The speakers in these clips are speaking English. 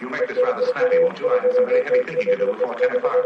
You'll make this rather snappy, won't you? I have some very heavy thinking to do before 10 o'clock.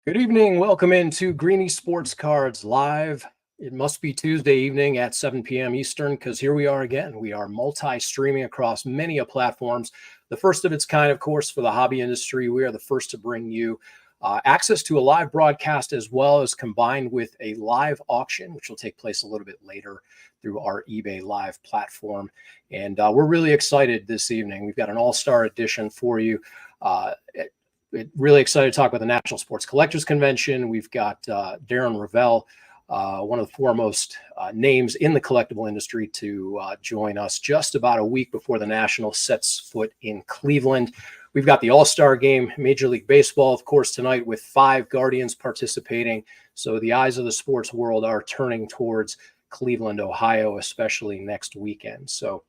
Good evening. Welcome into Greenie Sports Cards live. It must be Tuesday evening at 7 p.m. Eastern because here we are again. We are multi-streaming across many platforms. The first of its kind, of course, for the hobby industry. We are the first to bring you access to a live broadcast as well as combined with a live auction, which will take place a little bit later through our eBay Live platform. And we're really excited this evening. We've got an all-star edition for you. Really excited to talk about the National Sports Collectors Convention. We've got Darren Rovell, one of the foremost names in the collectible industry, to join us just about a week before the National sets foot in Cleveland. We've got the All-Star Game, Major League Baseball, of course, tonight with 5 Guardians participating. So the eyes of the sports world are turning towards Cleveland, Ohio, especially next weekend. So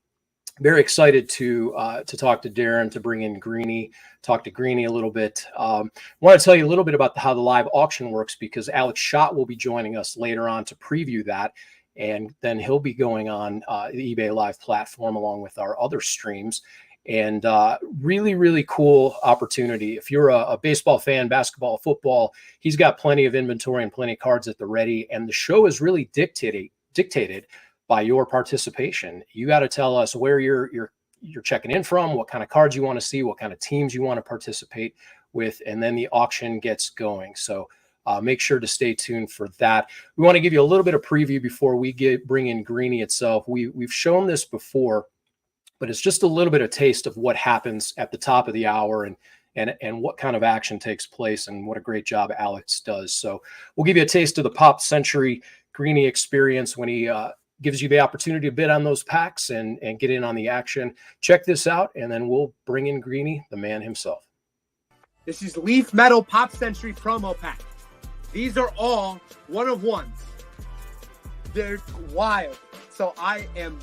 very excited to talk to Darren, to bring in Greenie, talk to Greenie a little bit. I want to tell you a little bit about how the live auction works because Alex Schott will be joining us later on to preview that. And then he'll be going on the eBay Live platform along with our other streams. And really, really cool opportunity. If you're a baseball fan, basketball, football, he's got plenty of inventory and plenty of cards at the ready. And the show is really dictated by your participation. You got to tell us where you're checking in from, what kind of cards you want to see, what kind of teams you want to participate with, and then the auction gets going. So make sure to stay tuned for that. We want to give you a little bit of preview before we bring in Greenie itself. We've shown this before, but it's just a little bit of taste of what happens at the top of the hour and what kind of action takes place and what a great job Alex does. So we'll give you a taste of the Pop Century Greenie experience when he gives you the opportunity to bid on those packs and get in on the action. Check this out, and then we'll bring in Greenie, the man himself. This is Leaf Metal Pop Century promo pack. These are all one-of-ones. They're wild. So I am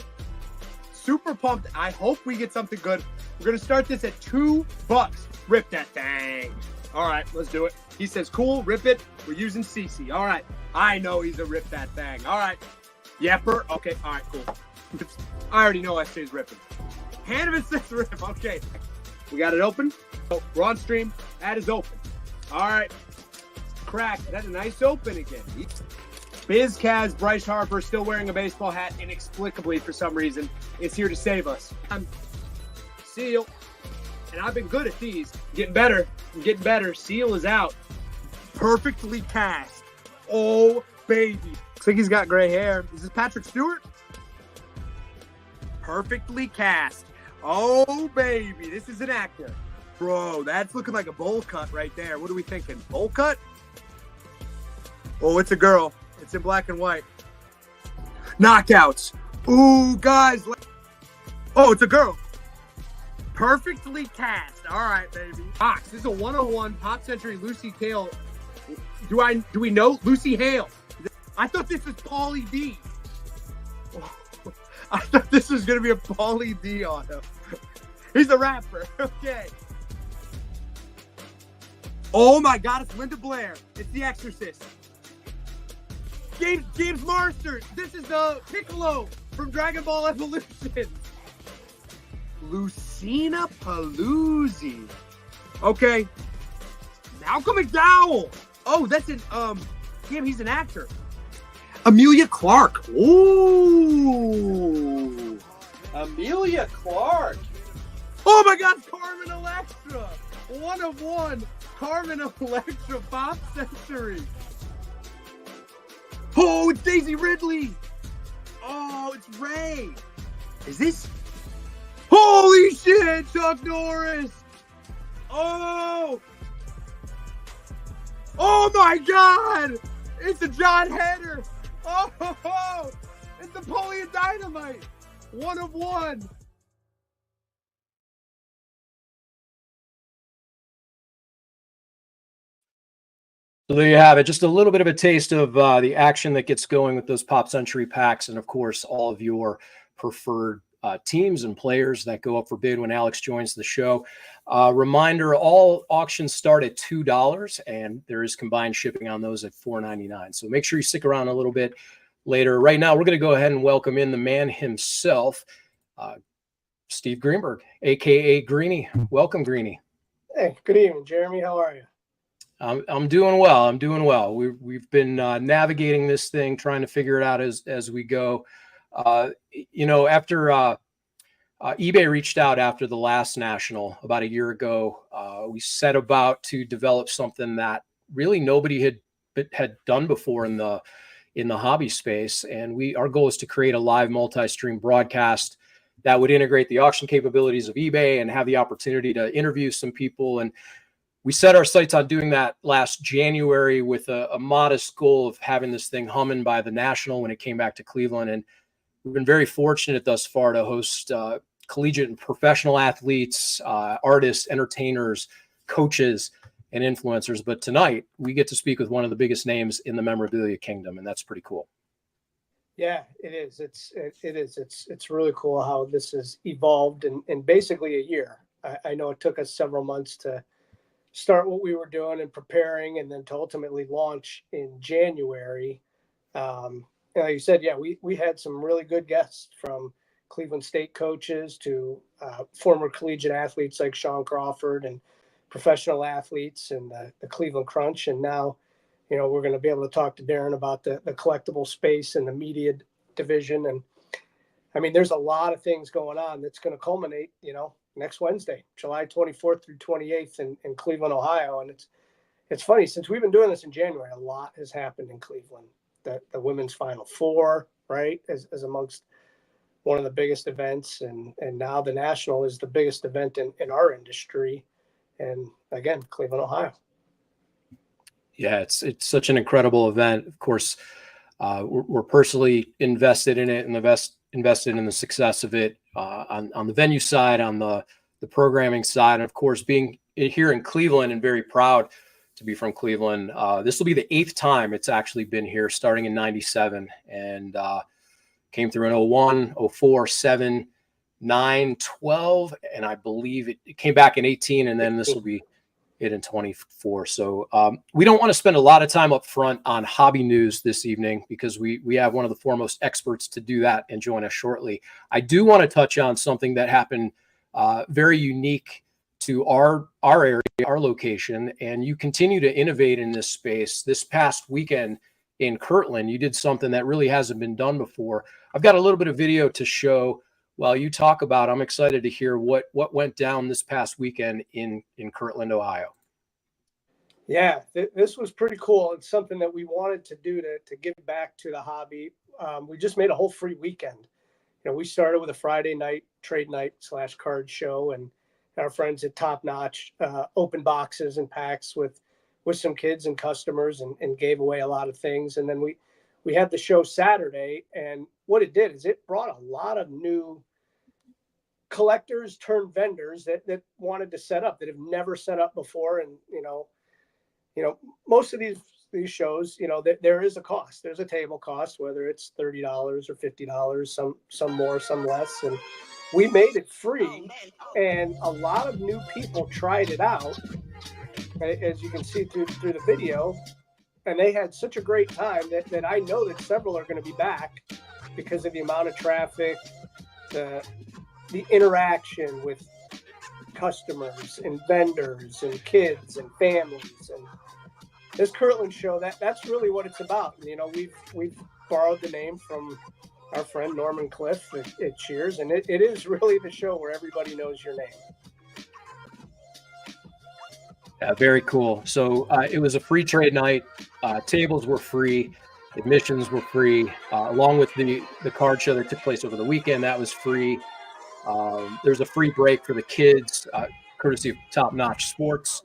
super pumped. I hope we get something good. We're going to start this at $2. Rip that thing. All right, let's do it. He says, cool, rip it. We're using CC. All right. I know he's a rip that thing. All right. Yepper. Okay. All right, cool. I already know SJ's ripping. Hanneman says rip. Okay. We got it open. Oh, we're on stream. That is open. All right. Crack. That's a nice open again. Biz Kaz, Bryce Harper, still wearing a baseball hat inexplicably for some reason. It's here to save us. Seal. And I've been good at these. Getting better. I'm getting better. Seal is out. Perfectly cast. Oh, baby. Looks like he's got gray hair. Is this Patrick Stewart? Perfectly cast. Oh, baby. This is an actor. Bro, that's looking like a bowl cut right there. What are we thinking? Bowl cut? Oh, it's a girl. It's in black and white. Knockouts. Ooh, guys. Oh, it's a girl. Perfectly cast. All right, baby. Box. This is a 101 Pop Century Lucy Hale. Do we know Lucy Hale? I thought this was Paulie D. I thought this was going to be a Paulie D auto. He's a rapper. Okay. Oh my God, it's Linda Blair. It's The Exorcist. James Marsters. This is the Piccolo from Dragon Ball Evolution. Lucina Paluzzi. Okay. Malcolm McDowell. Oh, that's an damn, he's an actor. Amelia Clark. Ooh. Amelia Clark. Oh my God, Carmen Electra. 1 of 1. Carmen Electra Pop Century. Oh, it's Daisy Ridley. Oh, it's Ray. Is this? Holy shit, Chuck Norris. Oh. Oh my God. It's a John Heder. Oh, it's Napoleon Dynamite. 1 of 1. So there you have it. Just a little bit of a taste of the action that gets going with those Pop Century packs. And of course, all of your preferred teams and players that go up for bid when Alex joins the show. Reminder, all auctions start at $2 and there is combined shipping on those at $4.99. So make sure you stick around a little bit later. Right now, we're going to go ahead and welcome in the man himself, Steve Greenberg, a.k.a. Greenie. Welcome, Greenie. Hey, good evening, Jeremy. How are you? I'm doing well. I'm doing well. We've been navigating this thing, trying to figure it out as we go. You know, after eBay reached out after the last national about a year ago, we set about to develop something that really nobody had done before in the hobby space. And our goal is to create a live multi-stream broadcast that would integrate the auction capabilities of eBay and have the opportunity to interview some people. And we set our sights on doing that last January with a modest goal of having this thing humming by the national when it came back to Cleveland. And we've been very fortunate thus far to host collegiate and professional athletes, artists, entertainers, coaches, and influencers. But tonight we get to speak with one of the biggest names in the memorabilia kingdom, and that's pretty cool. Yeah, it is. It's really cool how this has evolved in basically a year. I know it took us several months to start what we were doing and preparing, and then to ultimately launch in January. Like you said, yeah, we had some really good guests, from Cleveland State coaches to former collegiate athletes like Sean Crawford, and professional athletes and the Cleveland Crunch. And now, you know, we're going to be able to talk to Darren about the collectible space and the media division. And I mean, there's a lot of things going on that's going to culminate, you know, next Wednesday, July 24th through 28th in Cleveland, Ohio. And it's funny, since we've been doing this in January, a lot has happened in Cleveland. The women's Final Four, right, as amongst one of the biggest events. And now the National is the biggest event in our industry. And again, Cleveland, Ohio. Yeah, it's such an incredible event. Of course, we're personally invested in it and invested in the success of it on the venue side, on the programming side, and of course, being here in Cleveland and very proud to be from Cleveland. This will be the 8th time it's actually been here, starting in '97, and came through in 01, 04, 7, 9, 12, and I believe it came back in 18, and then this will be it in 24. So we don't want to spend a lot of time up front on hobby news this evening, because we have one of the foremost experts to do that and join us shortly. I do want to touch on something that happened very unique to our area, our location, and you continue to innovate in this space. This past weekend in Kirtland, you did something that really hasn't been done before. I've got a little bit of video to show while you talk about it. I'm excited to hear what went down this past weekend in Kirtland, Ohio. Yeah, this was pretty cool. It's something that we wanted to do to give back to the hobby. We just made a whole free weekend. You know, we started with a Friday night trade night / card show, and our friends at Top Notch opened boxes and packs with some kids and customers, and gave away a lot of things. And then we had the show Saturday, and what it did is it brought a lot of new collectors turned vendors that wanted to set up, that have never set up before. And you know, most of these shows, you know, that there is a cost. There's a table cost, whether it's $30 or $50, some more, some less. And we made it free. And a lot of new people tried it out, as you can see through the video. And they had such a great time that I know that several are going to be back because of the amount of traffic, the interaction with customers and vendors and kids and families. And this Cllct show, that's really what it's about. And, you know, we've borrowed the name from our friend Norman Cliff at Cheers, and it is really the show where everybody knows your name. Yeah, very cool. So it was a free trade night. Tables were free. Admissions were free, along with the card show that took place over the weekend. That was free. There's a free break for the kids, courtesy of Top Notch Sports.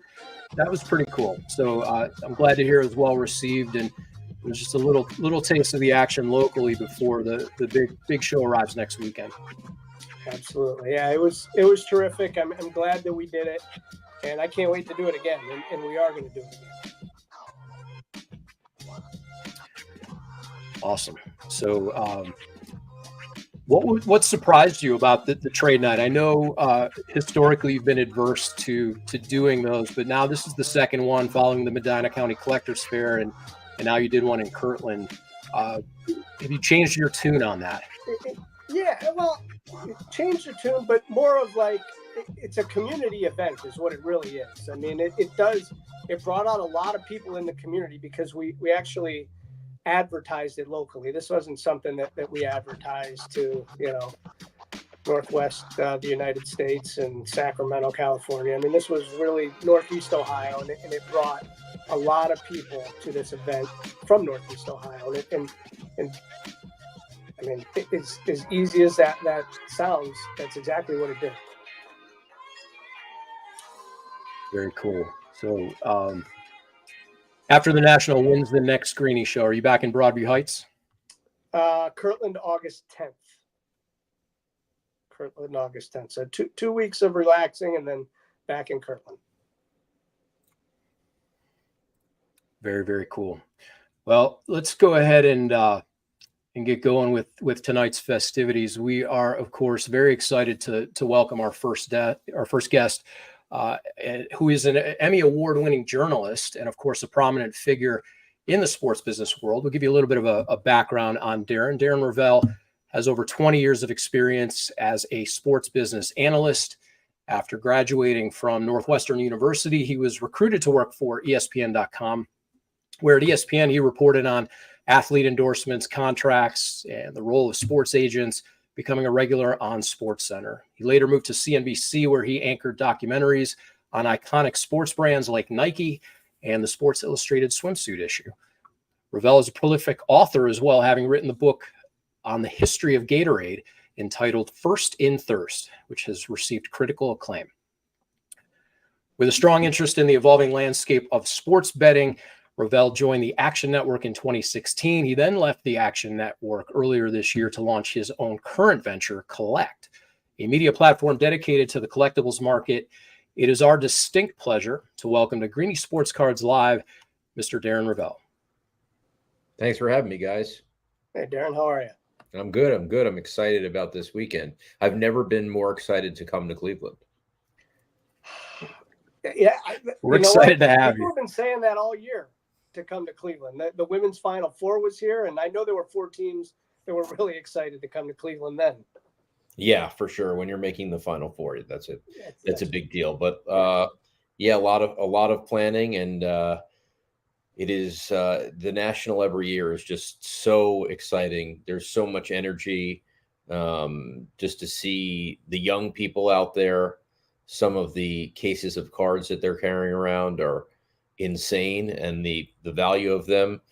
That was pretty cool. So I'm glad to hear it was well received, and it was just a little taste of the action locally before the big show arrives next weekend. Absolutely, yeah, it was terrific. I'm glad that we did it, and I can't wait to do it again. And we are going to do it again. Awesome. So, what surprised you about the trade night? I know historically you've been adverse to doing those, but now this is the second one following the Medina County Collectors Fair, and now you did one in Kirtland. Have you changed your tune on that? Yeah, well, change the tune, but more of like it's a community event is what it really is. I mean, it brought out a lot of people in the community because we actually advertised it locally. This wasn't something that we advertised to, you know, Northwest the United States and Sacramento, California. I mean, this was really Northeast Ohio, and it brought a lot of people to this event from Northeast Ohio. And I mean, it's as easy as that sounds. That's exactly what it did. Very cool. So, after the National, when's the next Greenie show? Are you back in Broadview Heights? Kirtland, August 10th. Kirtland, August 10th. So 2 weeks of relaxing and then back in Kirtland. Very, very cool. Well, let's go ahead and get going with tonight's festivities. We are, of course, very excited to welcome our first guest, who is an Emmy Award-winning journalist and, of course, a prominent figure in the sports business world. We'll give you a little bit of a background on Darren. Darren Rovell has over 20 years of experience as a sports business analyst. After graduating from Northwestern University, he was recruited to work for ESPN.com, where at ESPN he reported on athlete endorsements, contracts, and the role of sports agents, becoming a regular on SportsCenter. He later moved to CNBC, where he anchored documentaries on iconic sports brands like Nike and the Sports Illustrated swimsuit issue. Rovell is a prolific author as well, having written the book on the history of Gatorade entitled First in Thirst, which has received critical acclaim. With a strong interest in the evolving landscape of sports betting, Rovell joined the Action Network in 2016. He then left the Action Network earlier this year to launch his own current venture, Cllct, a media platform dedicated to the collectibles market. It is our distinct pleasure to welcome to Greenie Sports Cards Live, Mr. Darren Rovell. Thanks for having me, guys. Hey, Darren, how are you? I'm good. I'm excited about this weekend. I've never been more excited to come to Cleveland. Yeah, we're excited to have you. People have been saying that all year to come to Cleveland. The women's Final Four was here, and I know there were 4 teams that were really excited to come to Cleveland then. Yeah, for sure. When you're making the Final Four, that's a big deal. But yeah, a lot of planning, and it is the National every year is just so exciting. There's so much energy, just to see the young people out there. Some of the cases of cards that they're carrying around are insane, and the value of them.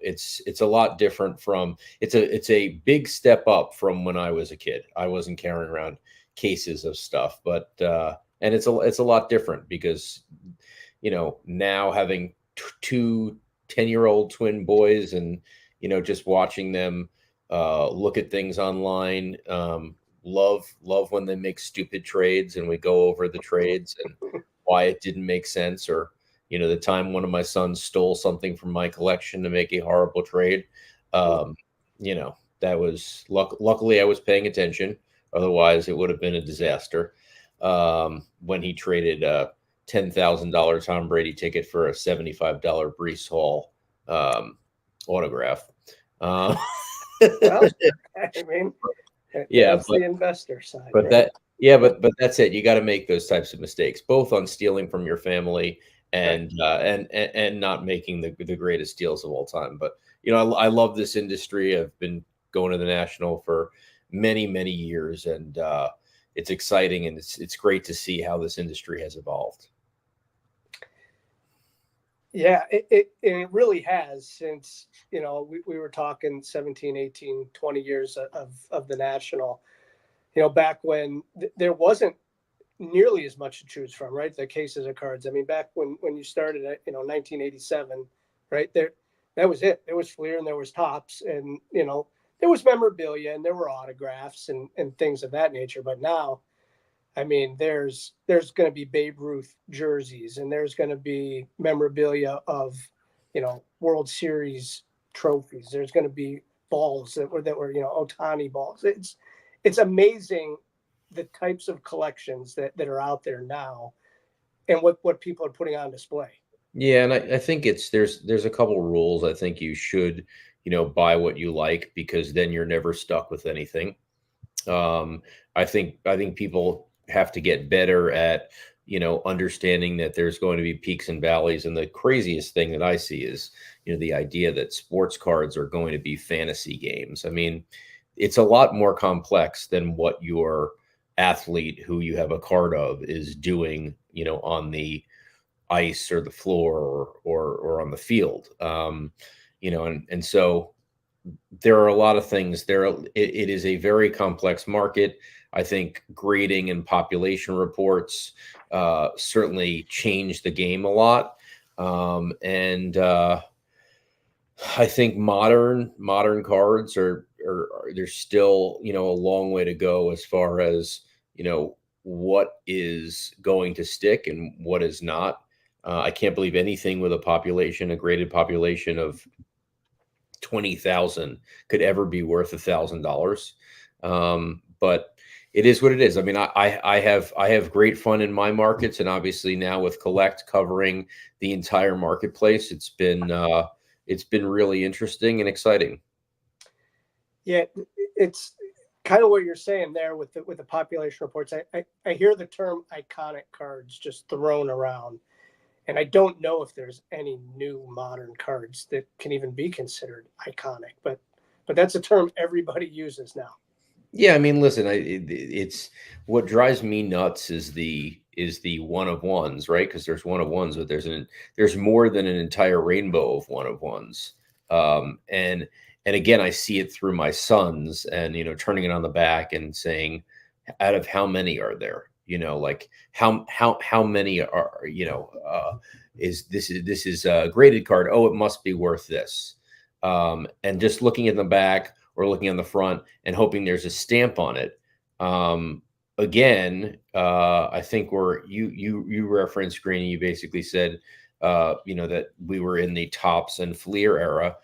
It's a lot different from. It's a big step up from when I was a kid. I wasn't carrying around cases of stuff, but and it's a lot different because, you know, now having 2 10-year-old twin boys, and, you know, just watching them look at things online. Love when they make stupid trades and we go over the trades and why it didn't make sense, or, the time one of my sons stole something from my collection to make a horrible trade. That was luckily I was paying attention. Otherwise, it would have been a disaster. When he traded a $10,000 Tom Brady ticket for a $75 Brees Hall autograph. Well, I mean, that's the investor side. But right? but that's it. You got to make those types of mistakes, both on stealing from your family and and not making the greatest deals of all time. But I love this industry. I've been going to the National for many years, and it's exciting, and it's great to see how this industry has evolved. Yeah, it really has since, we were talking 17, 18, 20 years of the National, back when there wasn't nearly as much to choose from, right? The cases of cards. I mean, back when you started at, 1987, right there, that was it. There was Fleer and there was Topps, and, there was memorabilia and there were autographs and things of that nature. But now, I mean, there's going to be Babe Ruth jerseys, and there's going to be memorabilia of, World Series trophies. There's going to be balls that were Ohtani balls. It's amazing the types of collections that are out there now, and what people are putting on display. Yeah, and I think there's a couple rules. I think you should, buy what you like, because then you're never stuck with anything. I think people have to get better at, understanding that there's going to be peaks and valleys. And the craziest thing that I see is, the idea that sports cards are going to be fantasy games. I mean, it's a lot more complex than what your athlete who you have a card of is doing, on the ice or the floor or on the field. And so there are a lot of things there. It is a very complex market. I think grading and population reports certainly changed the game a lot. And I think modern cards are there's still, a long way to go as far as, what is going to stick and what is not. I can't believe anything with a graded population of 20,000 could ever be worth $1,000. But it is what it is. I mean, I have great fun in my markets, and obviously now with Cllct covering the entire marketplace, it's been really interesting and exciting. Yeah, it's kind of what you're saying there with the population reports. I hear the term iconic cards just thrown around, and I don't know if there's any new modern cards that can even be considered iconic, but that's a term everybody uses now. Yeah, I mean, listen, it's what drives me nuts is the one of ones, right? Because there's one of ones, but there's more than an entire rainbow of one of ones. And again, I see it through my sons, and turning it on the back and saying, out of how many are there? Like how many are, is this a graded card? Oh, it must be worth this. And just looking at the back or looking on the front and hoping there's a stamp on it. Again, I think you referenced Greenie. You basically said, that we were in the Topps and Fleer era.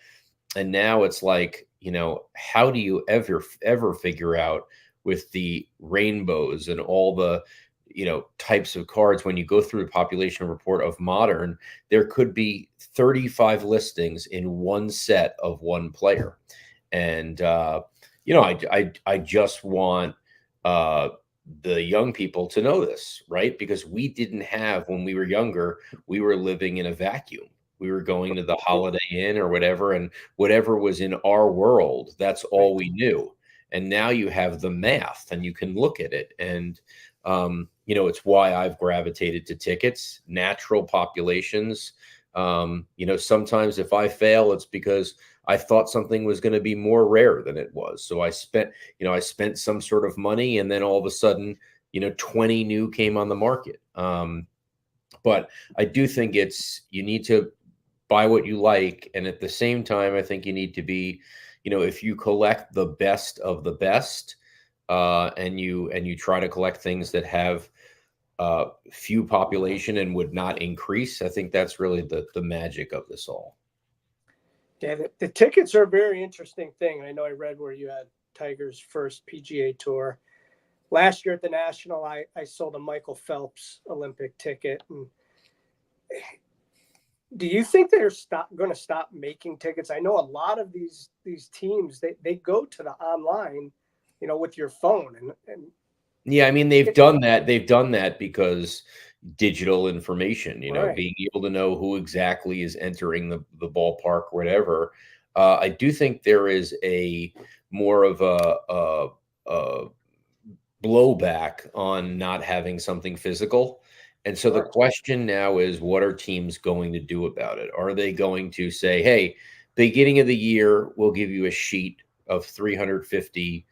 And now it's like, how do you ever figure out with the rainbows and all the, types of cards, when you go through the population report of modern, there could be 35 listings in one set of one player. And, I just want the young people to know this, right? Because we didn't have, when we were younger, we were living in a vacuum. We were going to the Holiday Inn or whatever, and whatever was in our world, that's all we knew. And now you have the math, and you can look at it. And, it's why I've gravitated to tickets, natural populations. Sometimes if I fail, it's because I thought something was going to be more rare than it was. So I spent some sort of money, and then all of a sudden, 20 new came on the market. But I do think you need to buy what you like. And at the same time, I think you need to be, if you collect the best of the best, and you try to collect things that have few population and would not increase. I think that's really the magic of this all. Yeah, the tickets are a very interesting thing. I know I read where you had Tiger's first PGA Tour. Last year at the National, I sold a Michael Phelps Olympic ticket. And do you think they're going to stop making tickets? I know a lot of these teams, they go to the online, with your phone. And yeah, I mean, they've done that. They've done that because digital information, right. being able to know who exactly is entering the ballpark, whatever. I do think there is a more of a blowback on not having something physical. And so the question now is, what are teams going to do about it? Are they going to say, hey, beginning of the year, we'll give you a sheet of $350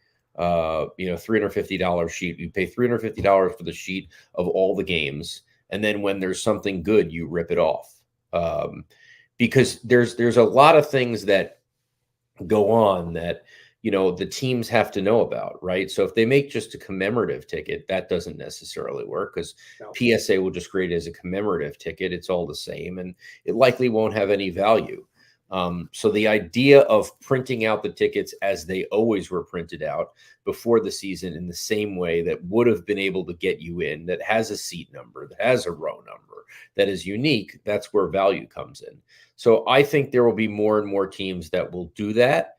sheet. You pay $350 for the sheet of all the games. And then when there's something good, you rip it off. Because there's a lot of things that go on that, the teams have to know about, right? So if they make just a commemorative ticket, that doesn't necessarily work because PSA will just create it as a commemorative ticket. It's all the same, and it likely won't have any value. So the idea of printing out the tickets as they always were printed out before the season in the same way that would have been able to get you in, that has a seat number, that has a row number, that is unique, that's where value comes in. So I think there will be more and more teams that will do that.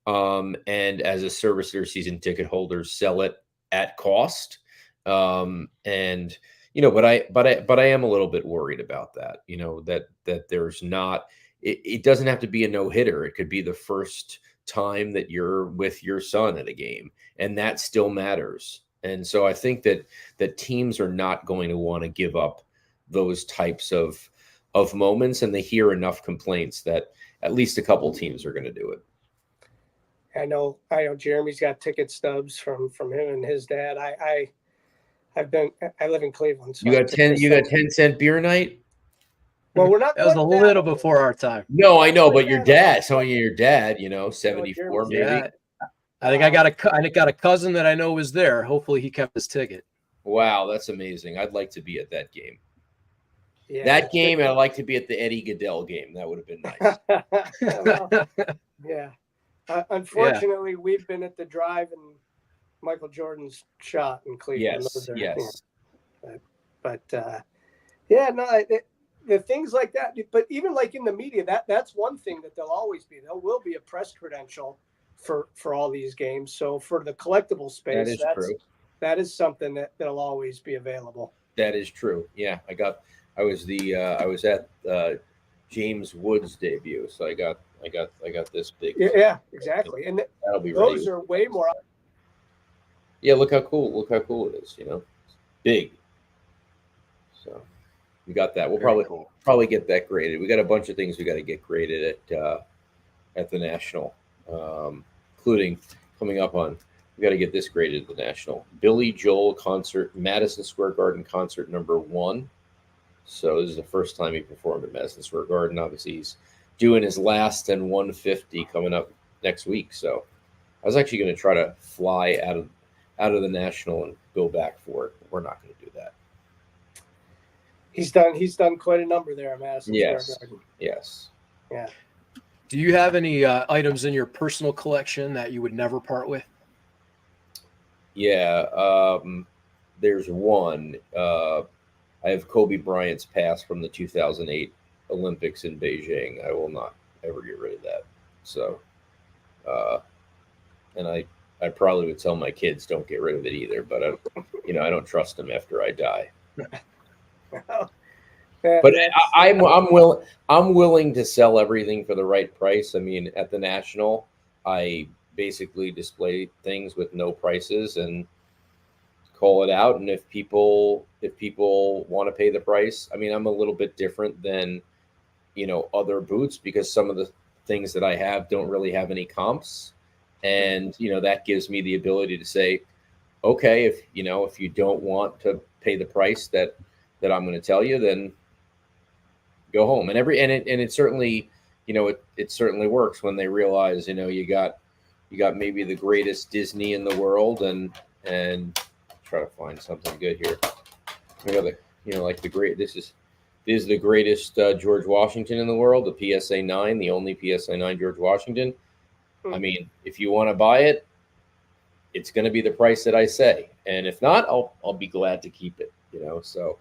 And as a servicer, season ticket holders sell it at cost. But I am a little bit worried about that, that there's not, it doesn't have to be a no-hitter. It could be the first time that you're with your son at a game, and that still matters. And so I think that teams are not going to want to give up those types of moments, and they hear enough complaints that at least a couple teams are going to do it. I know Jeremy's got ticket stubs from him and his dad. I live in Cleveland. So you got 10-cent beer night? Well, we're not. That was a little before our time. No, I know, but your dad, 74 maybe. Yeah, I think I got a cousin that I know was there. Hopefully he kept his ticket. Wow, that's amazing. I'd like to be at that game. Yeah, that game, and I'd like to be at the Eddie Goodell game. That would have been nice. Yeah. Unfortunately, we've been at the drive and Michael Jordan's shot in Cleveland. Yes. The things like that. But even like in the media, that's one thing that there'll always be. There will be a press credential for all these games. So for the collectible space, that is something that'll always be available. That is true. Yeah, I was at James Wood's debut, so I got this big. Yeah, exactly. And that'll be those ready. Are way more. Yeah, look how cool it is. Big. So we got that. We'll probably get that graded. We got a bunch of things we got to get graded at the National, including coming up on. We got to get this graded at the National. Billy Joel concert, Madison Square Garden concert #1. So this is the first time he performed at Madison Square Garden. Obviously, he's doing his last and 150 coming up next week. So I was actually going to try to fly out of the National and go back for it. We're not going to do that. He's done quite a number there at Madison Square Garden. Yes. Yeah. Do you have any items in your personal collection that you would never part with? Yeah. There's one. I have Kobe Bryant's pass from the 2008 Olympics in Beijing. I will not ever get rid of that. So, and I probably would tell my kids don't get rid of it either, but I don't trust them after I die. But I'm willing to sell everything for the right price. I mean, at the National, I basically display things with no prices and call it out. And if people want to pay the price, I mean, I'm a little bit different than, other boots because some of the things that I have don't really have any comps. And, that gives me the ability to say, okay, if you don't want to pay the price that I'm going to tell you, then go home. And it certainly, it certainly works when they realize, you got maybe the greatest Disney in the world and try to find something good here. Like the great. This is the greatest George Washington in the world. The PSA 9, the only PSA 9 George Washington. I mean, if you want to buy it, it's going to be the price that I say, and if not, I'll be glad to keep it. So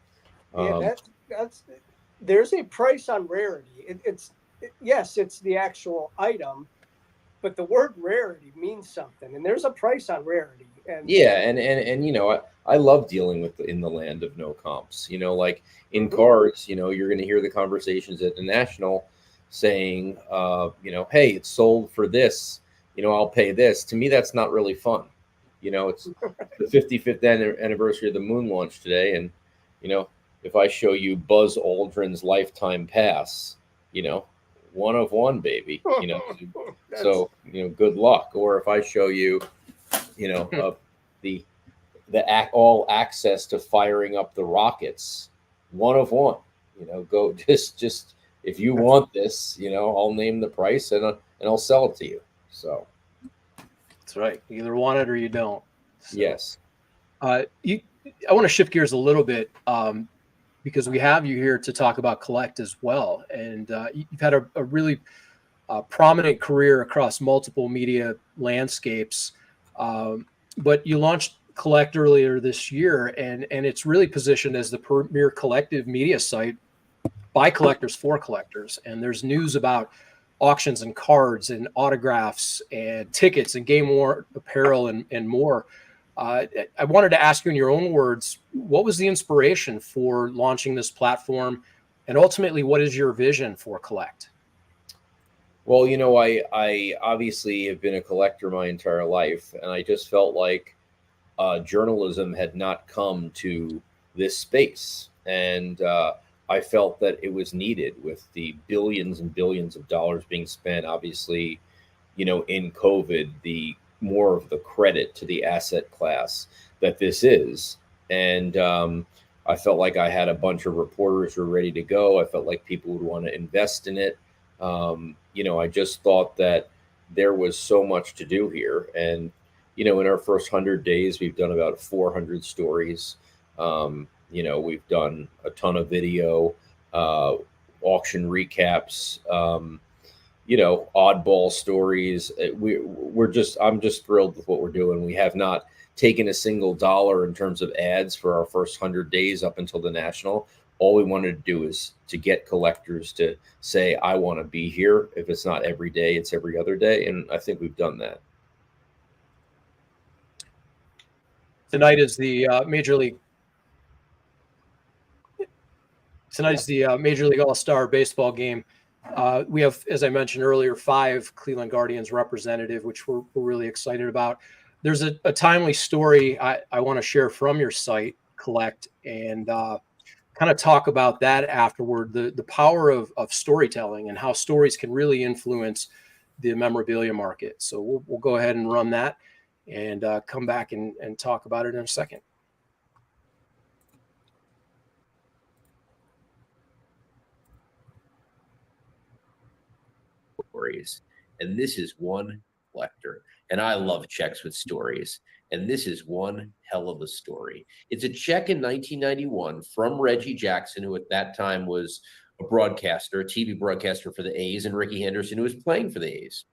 that's there's a price on rarity. Yes, it's the actual item, but the word rarity means something, and there's a price on rarity. And I love dealing in the land of no comps. Like in cards, you're going to hear the conversations at the National saying, hey, it's sold for this. I'll pay this. To me, that's not really fun. It's the 55th anniversary of the moon launch today, and if I show you Buzz Aldrin's lifetime pass, one of one, baby. So good luck. Or if I show you, the all access to firing up the rockets, one of one. Go just if you want this, I'll name the price and I'll sell it to you. So that's right. You either want it or you don't. So, yes. I want to shift gears a little bit because we have you here to talk about Cllct as well, and you've had a really prominent career across multiple media landscapes. But you launched Cllct earlier this year, and it's really positioned as the premier collective media site by collectors for collectors. And there's news about auctions and cards and autographs and tickets and game worn apparel and more. I wanted to ask you in your own words, what was the inspiration for launching this platform, and ultimately, what is your vision for Cllct? Well, I obviously have been a collector my entire life, and I just felt like journalism had not come to this space. And I felt that it was needed with the billions and billions of dollars being spent, obviously, in COVID, the more of the credit to the asset class that this is. And I felt like I had a bunch of reporters who were ready to go. I felt like people would want to invest in it. I just thought that there was so much to do here. And, in our first 100 days, we've done about 400 stories. We've done a ton of video, auction recaps, oddball stories. I'm just thrilled with what we're doing. We have not taken a single dollar in terms of ads for our first 100 days up until the National. All we wanted to do is to get collectors to say, I want to be here. If it's not every day, it's every other day. And I think we've done that. Tonight is the Major League All-Star Baseball game. We have, as I mentioned earlier, 5 Cleveland Guardians representative, which we're really excited about. There's a timely story I want to share from your site, Cllct, and kind of talk about that afterward, the power of storytelling and how stories can really influence the memorabilia market. So we'll go ahead and run that and come back and talk about it in a second. Stories. And this is one collector. And I love checks with stories. And this is one hell of a story. It's a check in 1991 from Reggie Jackson, who at that time was a broadcaster, a TV broadcaster for the A's, and Ricky Henderson, who was playing for the A's.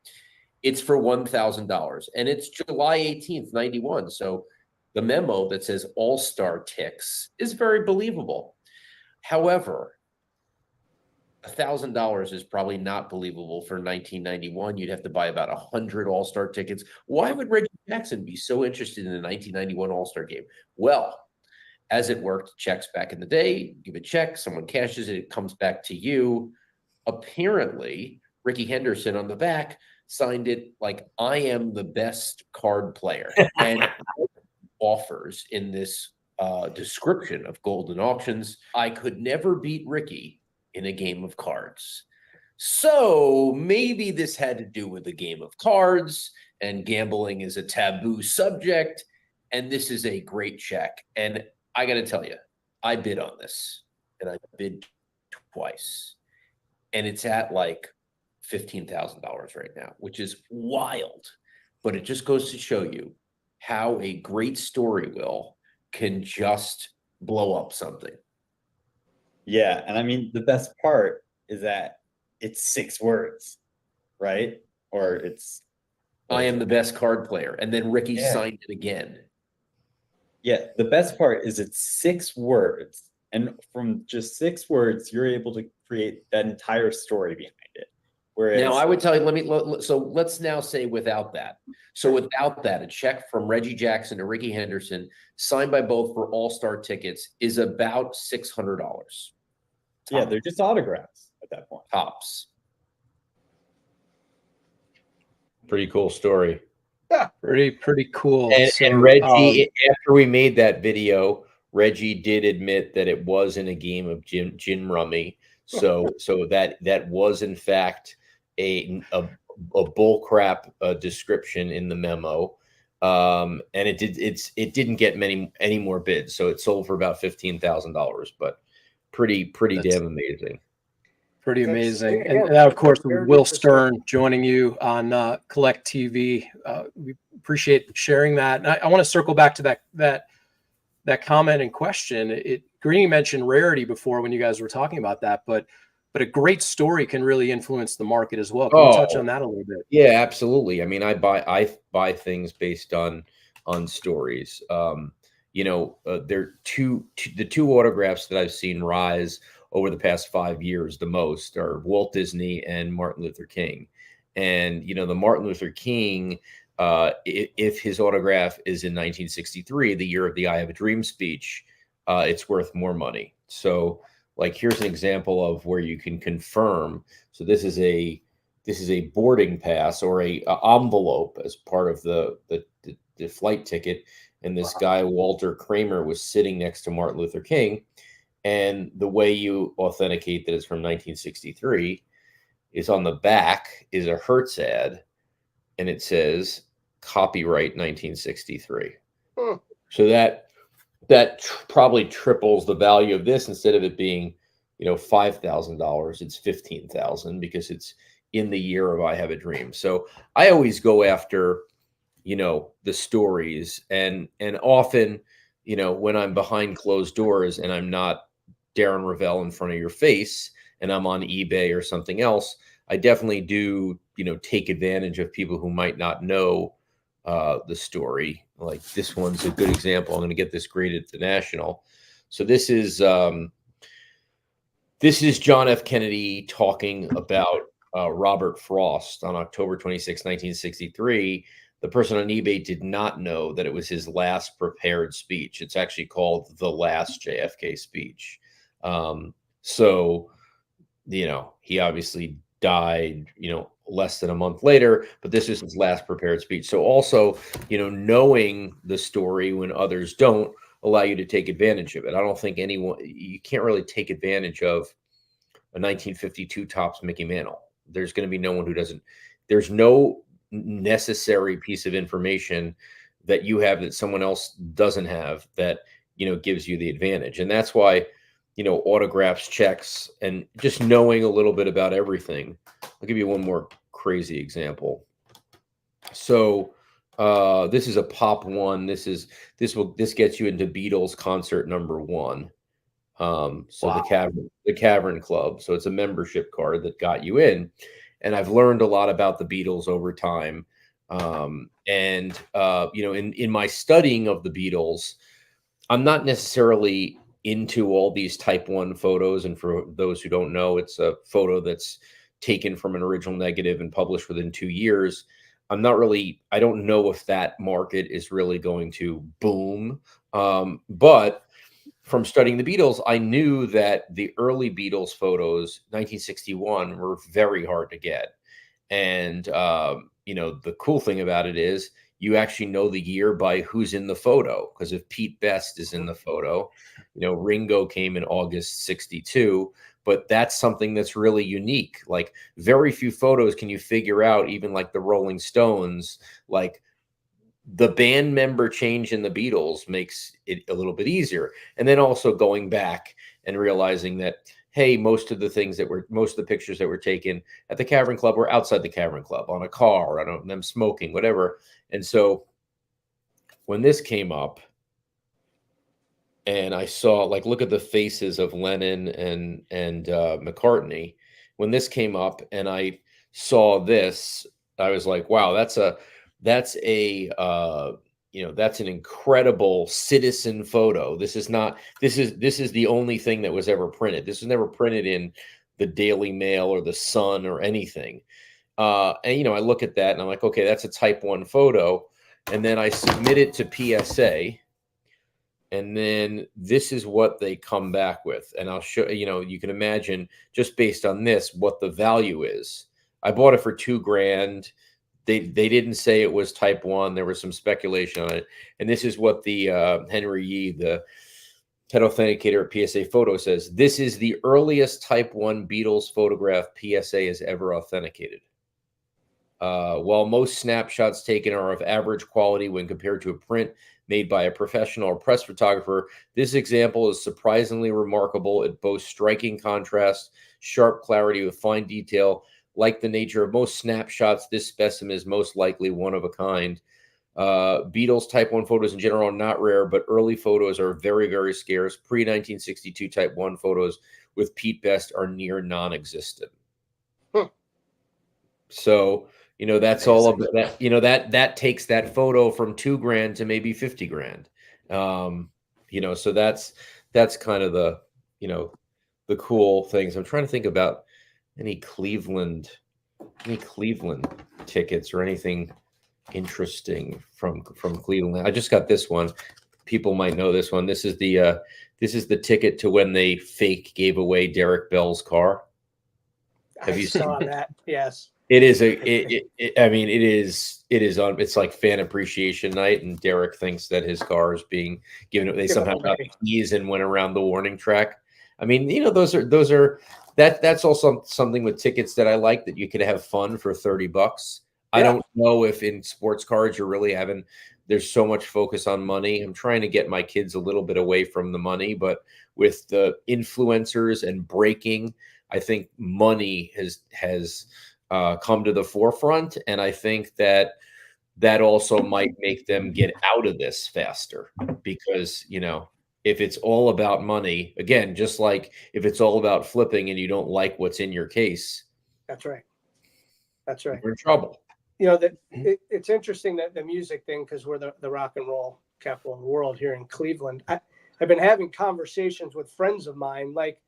It's for $1,000. And it's July 18th, 91. So the memo that says All-Star Ticks is very believable. However, $1,000 is probably not believable for 1991. You'd have to buy about 100 All-Star tickets. Why would Reggie Jackson be so interested in the 1991 All-Star game? Well, as it worked, checks back in the day, give a check, someone cashes it, it comes back to you. Apparently, Ricky Henderson on the back signed it like, I am the best card player. And offers in this description of Golden Auctions, I could never beat Ricky in a game of cards. So maybe this had to do with the game of cards, and gambling is a taboo subject. And this is a great check. And I got to tell you, I bid on this, and I bid twice. And it's at like $15,000 right now, which is wild. But it just goes to show you how a great story will can just blow up something. Yeah, and I mean the best part is that it's 6 words, right? Or it's I am the best card player, and then Ricky Yeah. signed it again. Yeah, the best part is it's 6 words, and from just 6 words, you're able to create that entire story behind it. Whereas Now, I would tell you, so let's now say without that. So without that, a check from Reggie Jackson to Ricky Henderson, signed by both for All-Star tickets, is about $600. yeah, they're just autographs at that point. Tops. Pretty cool story. Pretty cool. And, So, and Reggie, after we made that video, Reggie did admit that it was in a game of gin rummy. So that was in fact a bull crap description in the memo. And it didn't get any more bids. So it sold for about $15,000, but pretty damn amazing. pretty amazing. And that, of course, with Will Stern joining you on Cllct TV. We appreciate sharing that. And I want to circle back to that comment and question. Greenie mentioned rarity before when you guys were talking about that, but a great story can really influence the market as well. Can you touch on that a little bit? Yeah, absolutely. I mean, I buy things based on stories. There are the two autographs that I've seen rise over the past 5 years the most are Walt Disney and Martin Luther King. And, the Martin Luther King, if his autograph is in 1963, the year of the I Have a Dream speech, it's worth more money. So like, here's an example of where you can confirm. So this is a boarding pass or a envelope as part of the flight ticket. And this guy, Walter Kramer, was sitting next to Martin Luther King. And the way you authenticate that it's from 1963 is on the back is a Hertz ad, and it says copyright 1963. So that probably triples the value of this. Instead of it being, $5,000, it's $15,000 because it's in the year of I Have a Dream. So I always go after, the stories, and often, when I'm behind closed doors and I'm not Darren Rovell in front of your face and I'm on eBay or something else, I definitely do, take advantage of people who might not know the story. Like this one's a good example. I'm going to get this graded at the National. So this is John F. Kennedy talking about Robert Frost on October 26, 1963. The person on eBay did not know that it was his last prepared speech. It's actually called The Last JFK Speech. So, he obviously died, less than a month later, but this is his last prepared speech. So also, knowing the story when others don't allow you to take advantage of it. I don't think you can't really take advantage of a 1952 Topps Mickey Mantle. There's going to be no one who doesn't. There's no necessary piece of information that you have that someone else doesn't have that, gives you the advantage. And that's why, autographs, checks, and just knowing a little bit about everything. I'll give you one more crazy example. So this is a Pop One. This gets you into Beatles concert #1. So wow. the Cavern Club. So it's a membership card that got you in. And I've learned a lot about the Beatles over time. In my studying of the Beatles, I'm not necessarily into all these Type 1 photos. And for those who don't know, it's a photo that's taken from an original negative and published within 2 years. I don't know if that market is really going to boom. But from studying the Beatles, I knew that the early Beatles photos, 1961, were very hard to get. And, the cool thing about it is you actually know the year by who's in the photo. Because if Pete Best is in the photo, Ringo came in August 62. But that's something that's really unique. Like very few photos can you figure out, even like the Rolling Stones, like the band member change in the Beatles makes it a little bit easier. And then also going back and realizing that, hey, most of the pictures that were taken at the Cavern Club were outside the Cavern Club, on a car, on them smoking, whatever. And so when this came up, and I saw, like, look at the faces of Lennon and McCartney. When this came up and I saw this, I was like, wow, that's a that's an incredible citizen photo. This is not this is the only thing that was ever printed. This was never printed in the Daily Mail or the Sun or anything. And I look at that and I'm like, okay, that's a type 1 photo. And then I submit it to PSA. And then this is what they come back with. And I'll show, you can imagine just based on this, what the value is. I bought it for $2,000. They didn't say it was type 1. There was some speculation on it. And this is what the Henry Yee, the head authenticator at PSA Photo, says. This is the earliest type 1 Beatles photograph PSA has ever authenticated. While most snapshots taken are of average quality when compared to a print made by a professional or press photographer, this example is surprisingly remarkable. It boasts striking contrast, sharp clarity with fine detail. Like the nature of most snapshots, this specimen is most likely one of a kind. Beatles type 1 photos in general are not rare, but early photos are very, very scarce. Pre-1962 type 1 photos with Pete Best are near non-existent. So, that's all of that. That takes that photo from $2,000 to maybe $50,000. So that's kind of the cool things. I'm trying to think about any Cleveland tickets or anything interesting from Cleveland. I just got this one. People might know this one. This is the ticket to when they fake gave away Derek Bell's car. Have you saw seen that? Yes. It is it's like fan appreciation night, and Derek thinks that his car is being given. They somehow got the keys and went around the warning track. I mean, that's also something with tickets that I like, that you could have fun for $30. Yeah. I don't know if in sports cards you're really there's so much focus on money. I'm trying to get my kids a little bit away from the money, but with the influencers and breaking, I think money has come to the forefront. And I think that also might make them get out of this faster, because, if it's all about money, again, just like if it's all about flipping and you don't like what's in your case. That's right. You're in trouble. It's interesting that the music thing, because we're the rock and roll capital of the world here in Cleveland. I've been having conversations with friends of mine. Like,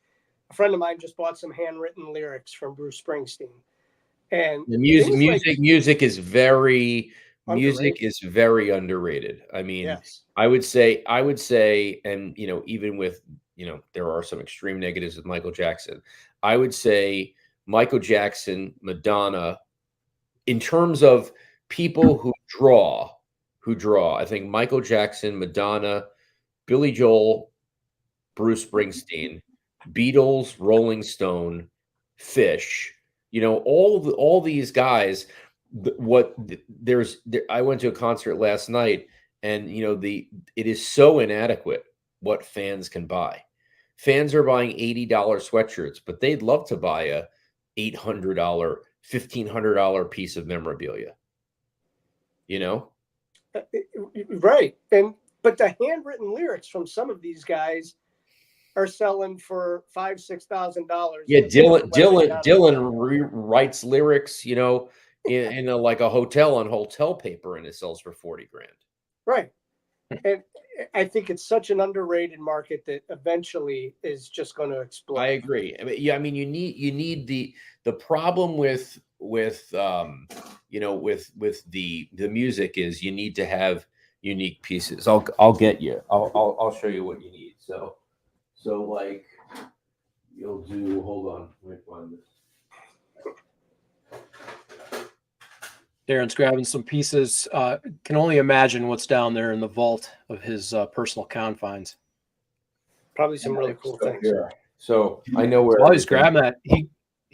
a friend of mine just bought some handwritten lyrics from Bruce Springsteen. And the music is very underrated. I mean, yes. I would say, and even with, there are some extreme negatives with Michael Jackson. I would say Michael Jackson, Madonna, in terms of people who draw, I think Michael Jackson, Madonna, Billy Joel, Bruce Springsteen, Beatles, Rolling Stone, Fish, all these guys. I went to a concert last night, and it is so inadequate what fans can buy. Fans are buying $80 sweatshirts, but they'd love to buy a $800, $1,500 piece of memorabilia. Right. But the handwritten lyrics from some of these guys are selling for $5,000-$6,000. Yeah, Dylan writes lyrics, in like a hotel on hotel paper, and it sells for $40,000. Right. And I think it's such an underrated market that eventually is just going to explode. I agree. I mean, you need the problem with the music is you need to have unique pieces. I'll get you. I'll show you what you need. So like you'll do. Hold on. Let me find this. Darren's grabbing some pieces. Can only imagine what's down there in the vault of his personal confines. Probably some really cool things. Here. So I know where. While he's grabbing that, he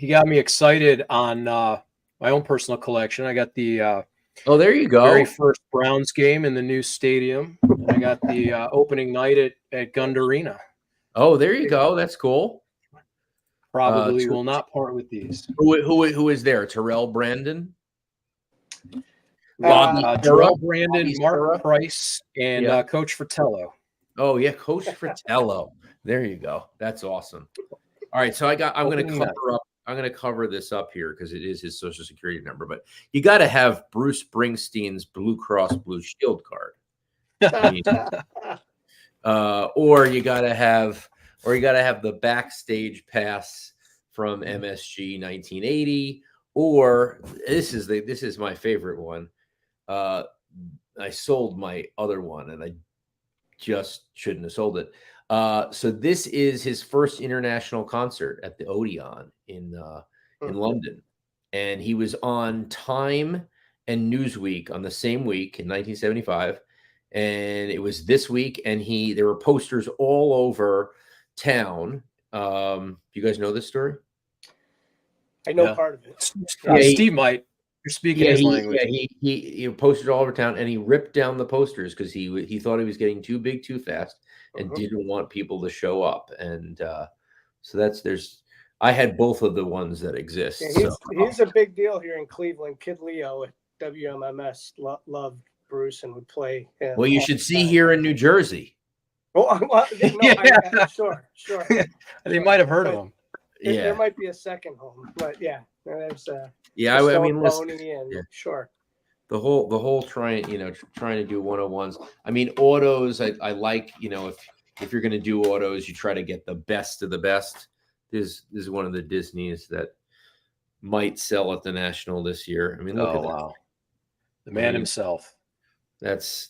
got me excited on my own personal collection. I got the there you go. Very first Browns game in the new stadium. I got the opening night at Gund Arena. Oh, there you go. That's cool. Probably will not part with these. Who is there? Terrell Brandon. Terrell Brandon, Mark Price, and Coach Fratello. Oh yeah, Coach Fratello. There you go. That's awesome. All right, so I'm going to cover this up here because it is his Social Security number. But you got to have Bruce Springsteen's Blue Cross Blue Shield card. I mean, or you got to have the backstage pass from MSG 1980. Or this is my favorite one. I sold my other one, and I just shouldn't have sold it. So this is his first international concert at the Odeon in London, and he was on Time and Newsweek on the same week in 1975, and it was this week, and there were posters all over town. You guys know this story? I know part of it. Yeah, Steve might. You're speaking his language. Yeah, he posted all over town, and he ripped down the posters because he thought he was getting too big too fast and didn't want people to show up. And so I had both of the ones that exist. Yeah, he's a big deal here in Cleveland. Kid Leo at WMMS loved Bruce and would play. Well, you should see here in New Jersey. Well, sure. They might have heard of him. There might be a second home, but there's I mean, sure. The whole trying to do 101s. I mean, autos. I like, if you're going to do autos, you try to get the best of the best. This is one of the Disneys that might sell at the National this year. I mean, look at that. The man himself. That's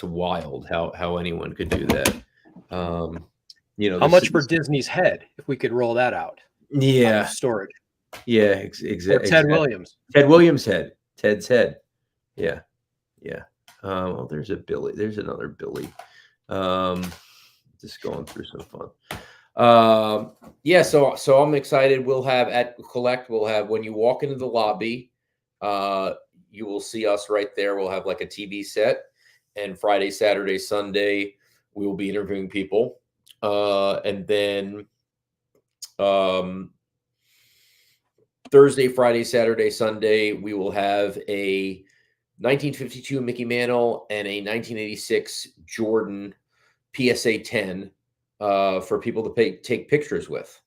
wild how anyone could do that. How much for Disney's head, if we could roll that out? Yeah. Storage. Yeah, exactly. Ted Williams. Ted Williams' head. Ted's head. Yeah. Oh, there's a Billy. There's another Billy. Just going through some fun. So I'm excited. We'll have at Cllct, when you walk into the lobby, you will see us right there. We'll have like a TV set, and Friday, Saturday, Sunday, we will be interviewing people. And then Thursday, Friday, Saturday, Sunday, we will have a 1952 Mickey Mantle and a 1986 Jordan PSA 10 for people to take pictures with.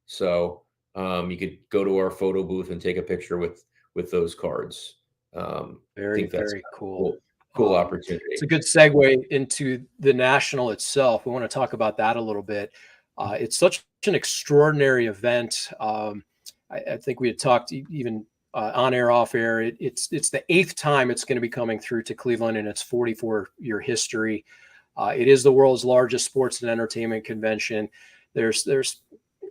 So you could go to our photo booth and take a picture with those cards. Very cool. Cool opportunity. It's a good segue into the National itself. We want to talk about that a little bit. It's such an extraordinary event. I think we had talked even on air, off air. It's the 8th time it's going to be coming through to Cleveland in its 44-year history. It is the world's largest sports and entertainment convention. There's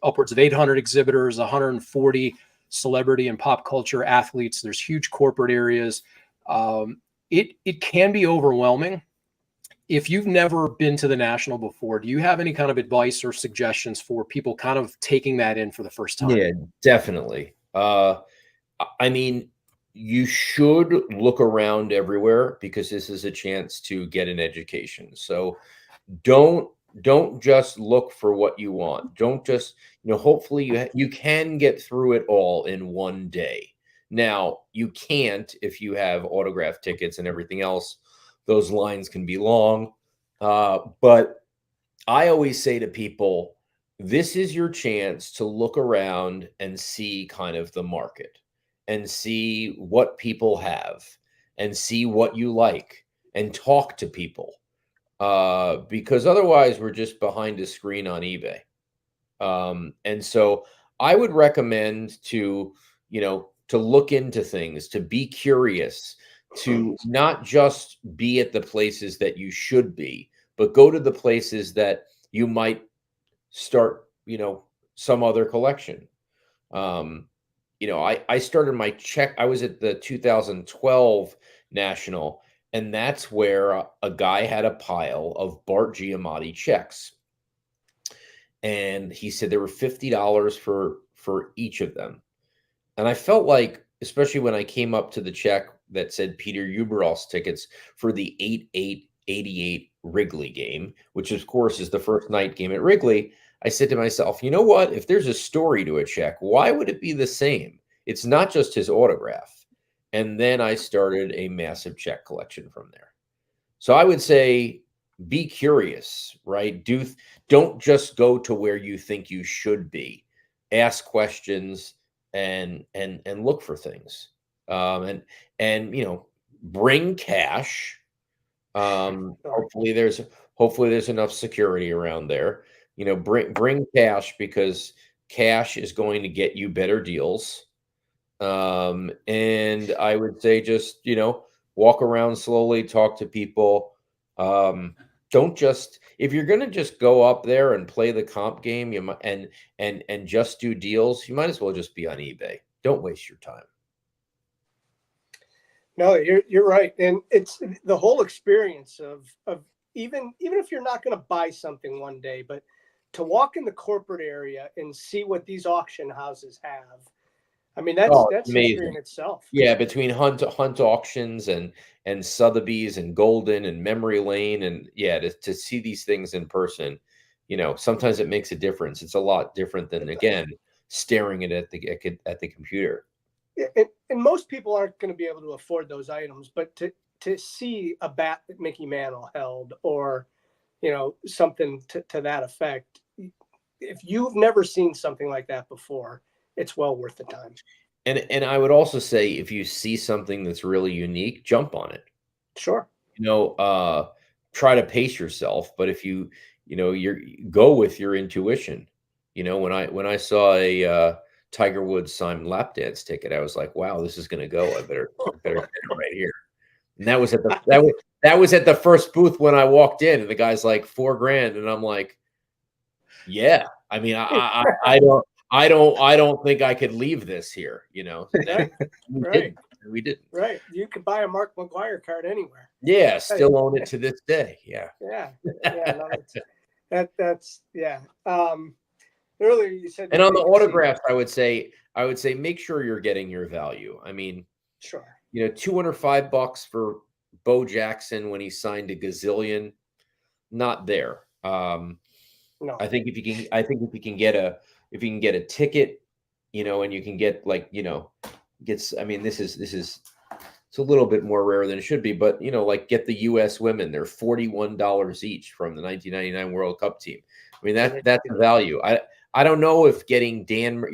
upwards of 800 exhibitors, 140 celebrity and pop culture athletes. There's huge corporate areas. It can be overwhelming. If you've never been to the National before, do you have any kind of advice or suggestions for people kind of taking that in for the first time? Yeah, definitely. I mean, you should look around everywhere because this is a chance to get an education. So don't just look for what you want. Don't just, hopefully you can get through it all in one day. Now, you can't if you have autograph tickets and everything else. Those lines can be long. But I always say to people, this is your chance to look around and see kind of the market and see what people have and see what you like and talk to people. Because otherwise we're just behind a screen on eBay. And so I would recommend to look into things, to be curious, to not just be at the places that you should be, but go to the places that you might start, some other collection. I started my check. I was at the 2012 National, and that's where a guy had a pile of Bart Giamatti checks. And he said there were $50 for each of them. And I felt like, especially when I came up to the check that said Peter Uberall's tickets for the 8/8/88 Wrigley game, which of course is the first night game at Wrigley, I said to myself, you know what? If there's a story to a check, why would it be the same? It's not just his autograph. And then I started a massive check collection from there. So I would say be curious, right? Don't just go to where you think you should be. Ask questions and look for things. And bring cash. Hopefully there's enough security around there. Bring cash, because cash is going to get you better deals. And I would say just, walk around slowly, talk to people. Don't just, if you're going to just go up there and play the comp game, and just do deals, you might as well just be on eBay. Don't waste your time. No, you're right. And it's the whole experience of even if you're not going to buy something one day, but to walk in the corporate area and see what these auction houses have. I mean, that's history in itself. Yeah, between Hunt Auctions and Sotheby's and Golden and Memory Lane, and to see these things in person, sometimes it makes a difference. It's a lot different than, again, staring at the computer. And most people aren't going to be able to afford those items, but to see a bat that Mickey Mantle held, or something to that effect, if you've never seen something like that before, it's well worth the time. And I would also say, if you see something that's really unique, jump on it. Sure. Try to pace yourself, but if you go with your intuition. When I saw a Tiger Woods signed lap dance ticket, I was like, wow, this is going to go. I better get it right here. And that was at the first booth when I walked in, and the guy's like, $4,000, and I'm like, yeah. I mean, I don't think I could leave this here. Right. We didn't. Right. You could buy a Mark McGwire card anywhere. Yeah, still own it to this day. Yeah. Yeah. No, that's yeah. Earlier you said, and on the autographs, I would say make sure you're getting your value. I mean, sure. $205 for Bo Jackson when he signed a gazillion, not there. No. I think if you can get a ticket, and you can get it's a little bit more rare than it should be, but get the U.S. women, they're $41 each from the 1999 World Cup team. I mean, that's a value. I don't know if getting Dan,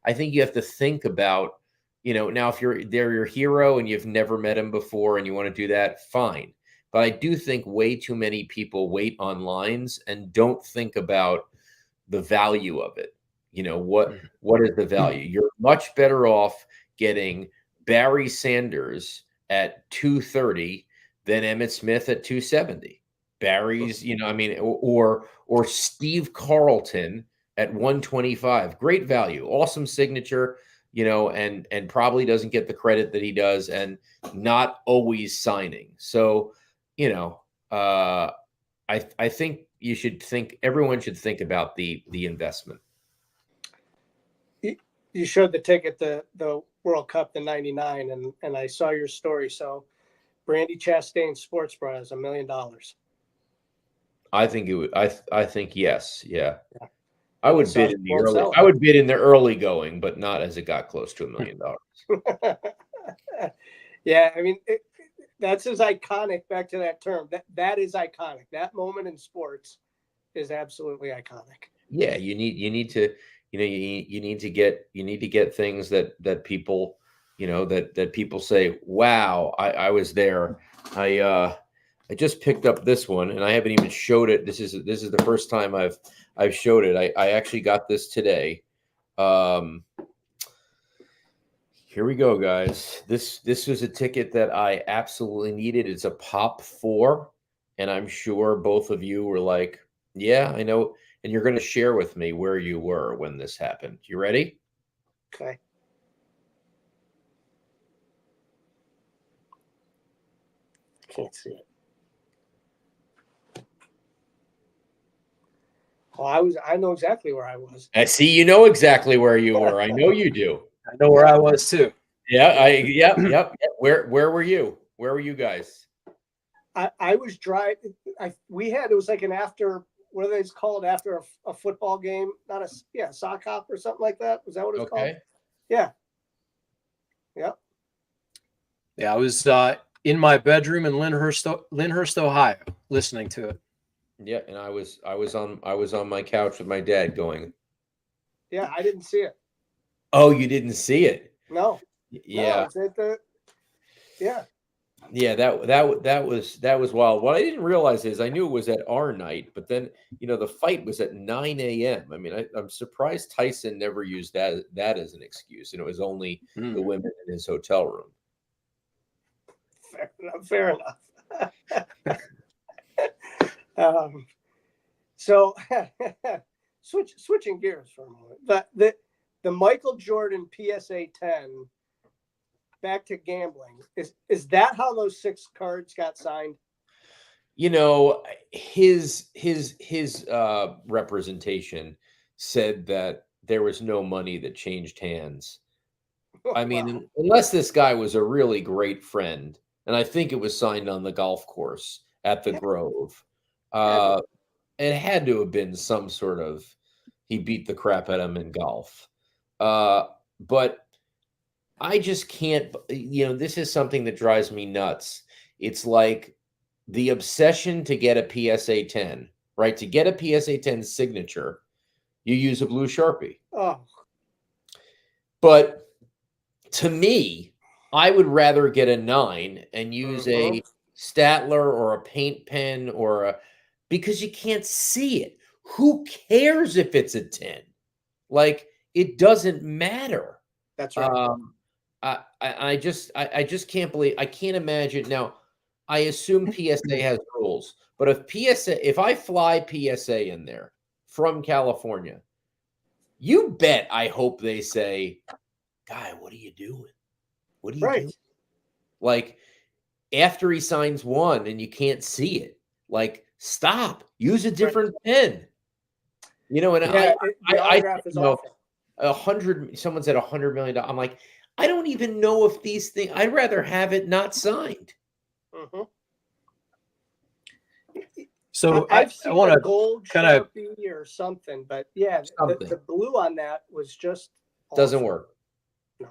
I think you have to think about, now if they're your hero and you've never met him before and you want to do that, fine. But I do think way too many people wait on lines and don't think about the value of it. What is the value? You're much better off getting Barry Sanders at $230 than Emmitt Smith at $270. Barry's, or Steve Carlton at $125. Great value, awesome signature, and probably doesn't get the credit that he does, and not always signing. So, I think everyone should think about the investment. You showed the ticket, the World Cup, the 99, and I saw your story. So Brandy Chastain Sports Bra is $1 million. I think it would. I think yes. Yeah. I would bid in the early. Selling. I would bid in the early going, but not as it got close to $1 million. Yeah, I mean, that's as iconic. Back to that term. That is iconic. That moment in sports is absolutely iconic. Yeah, you need to get things that people, that people say, wow, I was there. I just picked up this one and I haven't even showed it. This is the first time I've showed it. I actually got this today. Here we go, guys. This was a ticket that I absolutely needed. It's a Pop 4, and I'm sure both of you were like, yeah, I know. And you're going to share with me where you were when this happened. You ready? Okay. Can't see it. Well, I know exactly where I was. I see. You know exactly where you were. I know you do. I know where I was too. Yeah. Yep. Where were you? Where were you guys? I was driving. It was like an after. What are they called after a football game? Not a sock hop or something like that. Was that what it's called? Yeah. Yep. Yeah, I was in my bedroom in Lyndhurst, Ohio, listening to it. Yeah, and I was on my couch with my dad going, Yeah, I didn't see it. "Oh, you didn't see it?" No. Yeah. No, it's at the, yeah. Yeah, that was wild. What I didn't realize is I knew it was at our night, but then the fight was at 9 a.m. I mean, I'm surprised Tyson never used that as an excuse, and it was only the women in his hotel room. Fair enough. So switching gears for a moment, the Michael Jordan PSA 10. Back to gambling. Is that how those 6 cards got signed? His representation said that there was no money that changed hands. I mean, unless this guy was a really great friend, and I think it was signed on the golf course at the Grove. It had to have been some sort of he beat the crap out of him in golf. But I just can't, this is something that drives me nuts. It's like the obsession to get a PSA 10, right? To get a PSA 10 signature, you use a blue Sharpie. Oh. But to me, I would rather get a 9 and use a Statler or a paint pen because you can't see it. Who cares if it's a 10? Like, it doesn't matter. That's right. I just can't believe, I can't imagine. Now, I assume PSA has rules, but if I fly PSA in there from California, you bet I hope they say, "Guy, what are you doing? What are you doing?" Like, after he signs one and you can't see it, like, stop, use a different pen. And autograph is awful. Someone said $100 million. I'm like, I don't even know if these things, I'd rather have it not signed. So I've seen I want a to gold Sharpie or something, but yeah, the blue on that was just doesn't awful. work. No.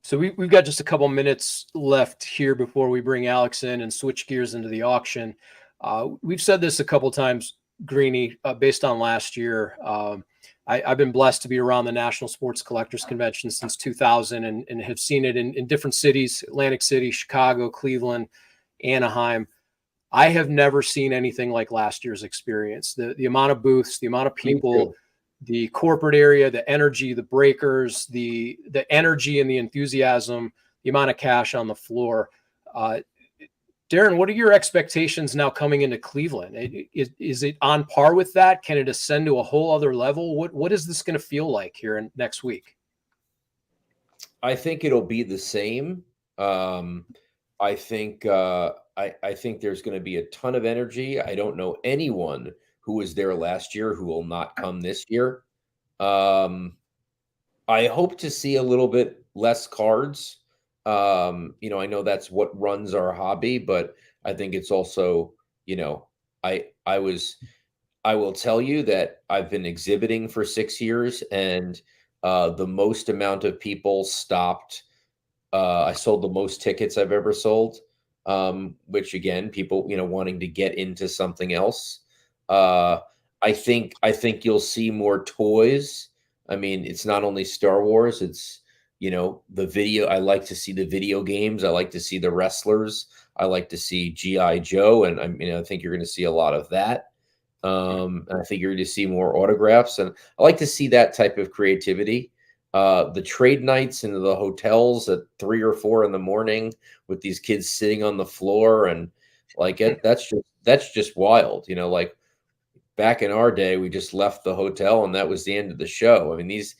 So we've got just a couple minutes left here before we bring Alex in and switch gears into the auction. We've said this a couple times, Greenie, based on last year. I've been blessed to be around the National Sports Collectors Convention since 2000 and have seen it in different cities: Atlantic City, Chicago, Cleveland, Anaheim. I have never seen anything like last year's experience. The amount of booths, the amount of people, the corporate area, the energy, the breakers, the energy and the enthusiasm, the amount of cash on the floor. Darren, what are your expectations now coming into Cleveland? Is it on par with that? Can it ascend to a whole other level? What is this going to feel like here next week? I think it'll be the same. I think I think there's going to be a ton of energy. I don't know anyone who was there last year who will not come this year. I hope to see a little bit less cards. I know that's what runs our hobby, but I think it's also, I will tell you that I've been exhibiting for 6 years, and the most amount of people stopped. I sold the most tickets I've ever sold, which again, people, wanting to get into something else. I think you'll see more toys. I mean, it's not only Star Wars, it's, the video. I like to see the video games. I like to see the wrestlers. I like to see G.I. Joe. And I think you're going to see a lot of that. And I think you're going to see more autographs. And I like to see that type of creativity. The trade nights into the hotels at 3 or 4 in the morning with these kids sitting on the floor. And like, that's just wild. Like, back in our day, we just left the hotel and that was the end of the show. I mean, these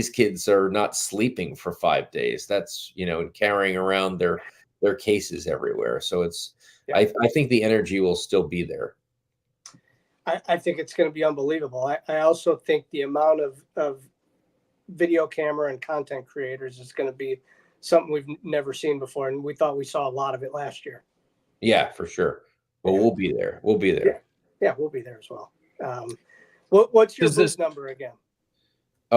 kids are not sleeping for 5 days. That's, and carrying around their cases everywhere. So it's, I think the energy will still be there. I think it's going to be unbelievable. I also think the amount of video camera and content creators is going to be something we've never seen before. And we thought we saw a lot of it last year. Yeah, for sure. But we'll be there. We'll be there. Yeah, we'll be there as well. What's your booth number again?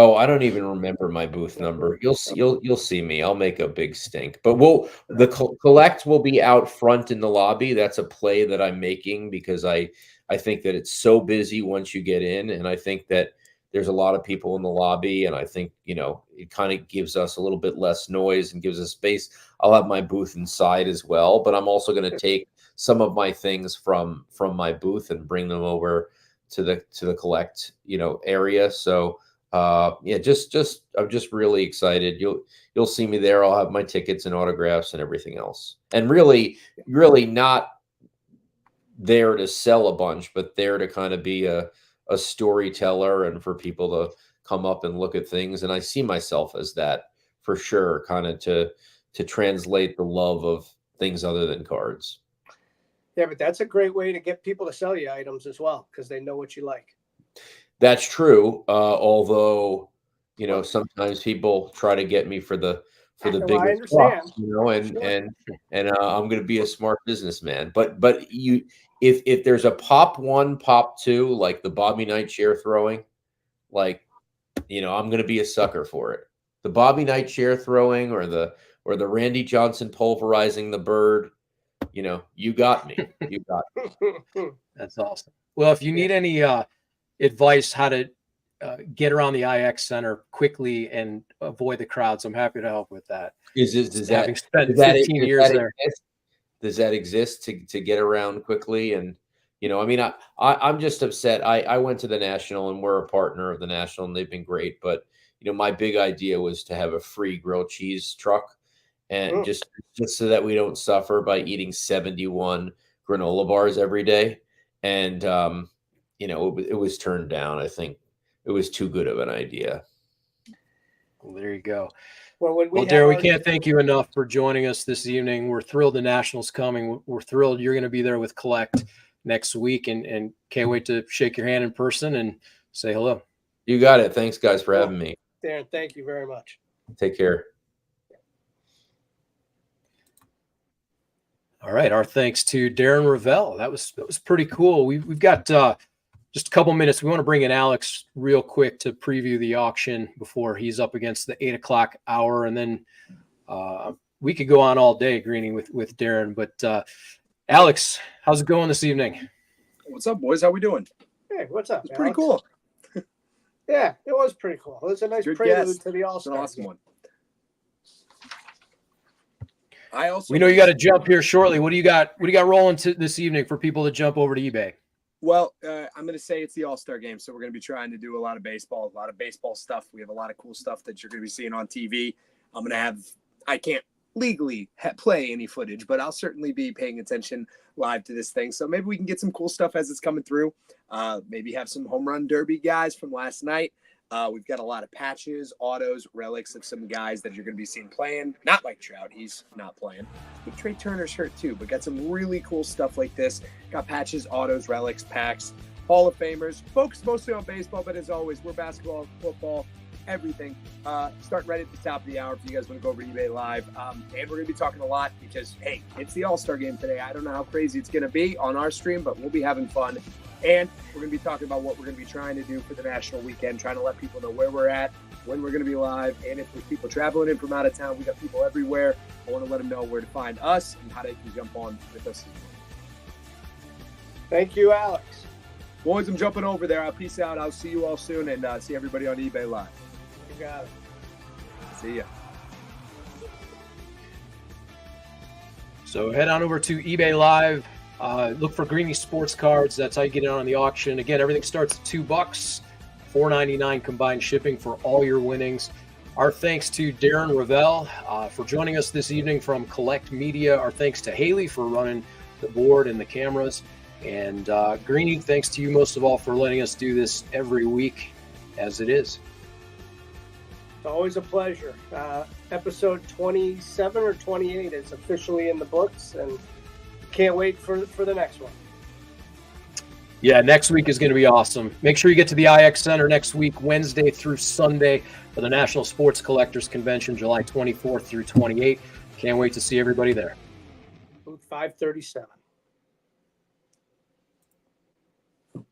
Oh, I don't even remember my booth number. You'll see me. I'll make a big stink. But the Cllct will be out front in the lobby. That's a play that I'm making because I think that it's so busy once you get in, and I think that there's a lot of people in the lobby, and I think, it kind of gives us a little bit less noise and gives us space. I'll have my booth inside as well, but I'm also going to take some of my things from my booth and bring them over to the Cllct, area. So I'm just really excited. You'll see me there. I'll have my tickets and autographs and everything else. And really not there to sell a bunch, but there to kind of be a storyteller and for people to come up and look at things. And I see myself as that for sure, kind of to translate the love of things other than cards. Yeah, but that's a great way to get people to sell you items as well, because they know what you like. That's true. Although, sometimes people try to get me for the biggest bucks, and I'm going to be a smart businessman. But if there's a pop 1, pop 2, like the Bobby Knight chair throwing, I'm going to be a sucker for it. The Bobby Knight chair throwing or the Randy Johnson pulverizing the bird, you got me. You got me. That's awesome. Well, if you need any advice how to get around the IX Center quickly and avoid the crowds, I'm happy to help with that. Having spent 15 years there. Does that exist to get around quickly? And I'm just upset. I went to the National, and we're a partner of the National, and they've been great. But my big idea was to have a free grilled cheese truck, and just so that we don't suffer by eating 71 granola bars every day. And it was turned down. I think it was too good of an idea. Well, there you go. Well, Darren, we can't thank you enough for joining us this evening. We're thrilled the National's coming. We're thrilled you're going to be there with Cllct next week, and can't wait to shake your hand in person and say hello. You got it. Thanks, guys, for having me. Darren, thank you very much. Take care. All right. Our thanks to Darren Rovell. That was pretty cool. We've got just a couple minutes. We want to bring in Alex real quick to preview the auction before he's up against the 8 o'clock hour. And then we could go on all day, Greenie, with Darren. But Alex, how's it going this evening? What's up, boys? How we doing? Hey, what's up? It's pretty cool. Yeah, it was pretty cool. It was a nice prelude to the All-Star. It's an awesome one. We know you got to jump here shortly. What do you got rolling this evening for people to jump over to eBay? Well, I'm going to say it's the All-Star game, so we're going to be trying to do a lot of baseball stuff. We have a lot of cool stuff that you're going to be seeing on TV. I can't legally play any footage, but I'll certainly be paying attention live to this thing. So maybe we can get some cool stuff as it's coming through. Maybe have some home run derby guys from last night. We've got a lot of patches, autos, relics of some guys that you're going to be seeing playing. Not like Trout. He's not playing. I think Trey Turner's hurt too, but got some really cool stuff like this. Got patches, autos, relics, packs, Hall of Famers. Focused mostly on baseball, but as always, we're basketball, football, everything. Start right at the top of the hour if you guys want to go over to eBay Live. And we're going to be talking a lot because, hey, it's the All-Star game today. I don't know how crazy it's going to be on our stream, but we'll be having fun. And we're going to be talking about what we're going to be trying to do for the National weekend, trying to let people know where we're at, when we're going to be live, and if there's people traveling in from out of town, we got people everywhere. I want to let them know where to find us and how they can jump on with us. Thank you, Alex. Boys, I'm jumping over there. I'll peace out. I'll see you all soon, and see everybody on eBay Live. You got it. See ya. So head on over to eBay Live. Look for Greenie Sports Cards. That's how you get in on the auction. Again, everything starts at $2, $4.99 combined shipping for all your winnings. Our thanks to Darren Rovell for joining us this evening from Cllct Media. Our thanks to Haley for running the board and the cameras. And Greenie, thanks to you most of all for letting us do this every week as it is. It's always a pleasure. Episode 27 or 28 is officially in the books, and can't wait for the next one. Yeah, next week is going to be awesome. Make sure you get to the IX Center next week, Wednesday through Sunday, for the National Sports Collectors Convention, July 24th through 28th. Can't wait to see everybody there. Booth 537.